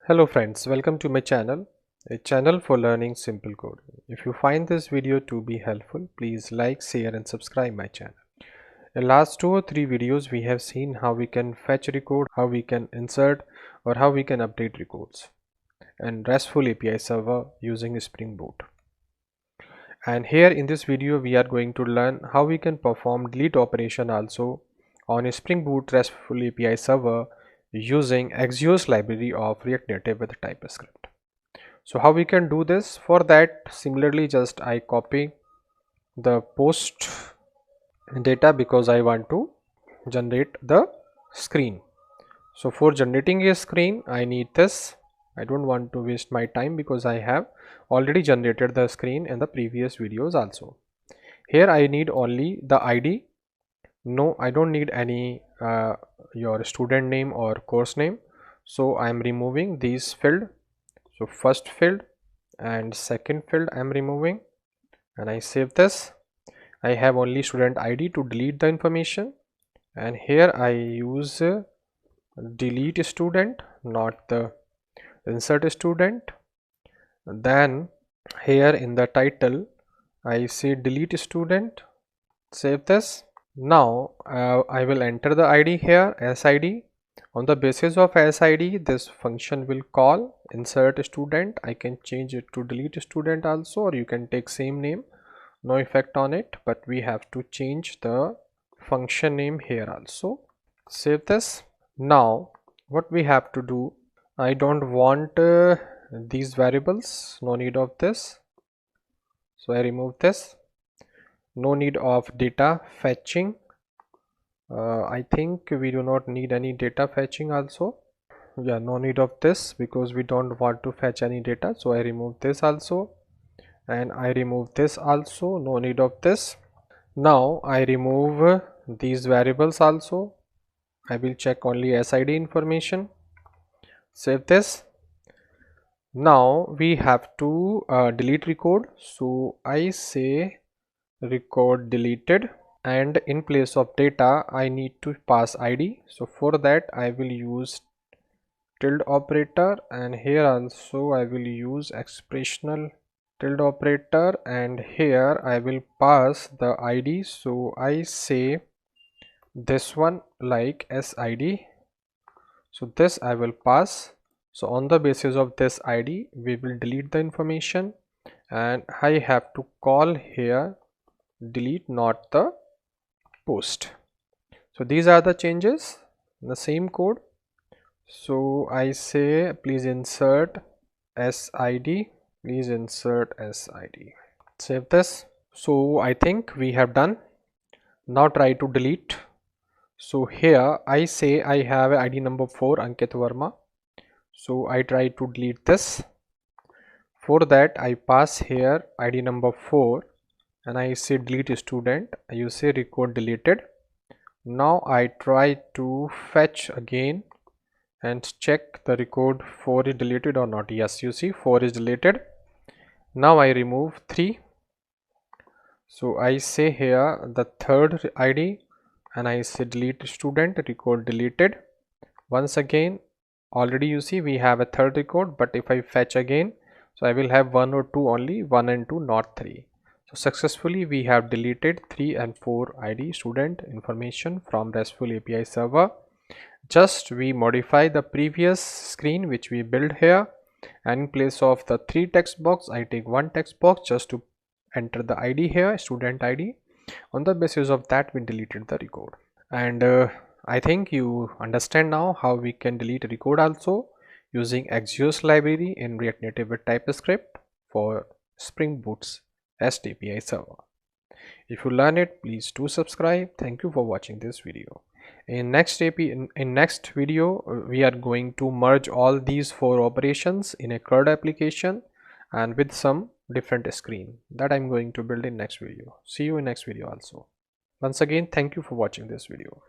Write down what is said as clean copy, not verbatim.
Hello friends, welcome to my channel, a channel for learning simple code. If you find this video to be helpful, please like, share and subscribe my channel. In last 2 or 3 videos we have seen how we can fetch record, how we can insert or how we can update records and RESTful API server using Spring Boot. And here in this video we are going to learn how we can perform delete operation also on a Spring Boot RESTful API server using AXIOS library of React Native with Typescript. So how we can do this? For that, similarly, just I copy the post data because I want to generate the screen. So for generating a screen, I need this. I don't want to waste my time because I have already generated the screen in the previous videos also. Here I need only the ID. No, I don't need any your student name or course name. So I am removing these field. So first field and second field I am removing, and I save this. I have only student ID to delete the information, and here I use delete student, not the insert student. Then here in the title I say delete student, save this. Now I will enter the ID here as ID. On the basis of SID, this function will call insert student. I can change it to delete student also, or you can take same name, no effect on it, but we have to change the function name here also. Save this. Now what we have to do, I don't want these variables, no need of this, so I remove this. No need of data fetching. I think we do not need any data fetching also. Yeah, no need of this because we don't want to fetch any data, so I remove this also, and I remove this also, no need of this. Now I remove these variables also. I will check only SID information, save this. Now we have to delete record, so I say record deleted, and in place of data I need to pass ID. So for that I will use tilde operator, and here also I will use expressional tilde operator, and here I will pass the ID. So I say this one like SID, so this I will pass. So on the basis of this ID we will delete the information, and I have to call here delete, not the post. So these are the changes in the same code. So I say please insert SID, please insert SID, save this. So I think we have done. Now try to delete. So here I say I have ID number 4 Ankit Verma, so I try to delete this. For that I pass here ID number 4 and I say delete student, you say record deleted. Now I try to fetch again and check the record 4 is deleted or not. Yes, you see 4 is deleted. Now I remove 3. So I say here the third ID and I say delete student, record deleted. Once again, already you see we have a third record, but if I fetch again, so I will have 1 or 2 only, 1 and 2, not 3. So successfully we have deleted 3 and 4 ID student information from RESTful API server. Just we modify the previous screen which we built here, and in place of the 3 text box I take 1 text box just to enter the ID here, student ID. On the basis of that we deleted the record, and I think you understand now how we can delete record also using AXIOS library in React Native with Typescript for Spring Boot's REST API server. If you learn it, please do subscribe. Thank you for watching this video. In next video we are going to merge all these 4 operations in a CRUD application and with some different screen that I'm going to build in next video. See you in next video also. Once again, thank you for watching this video.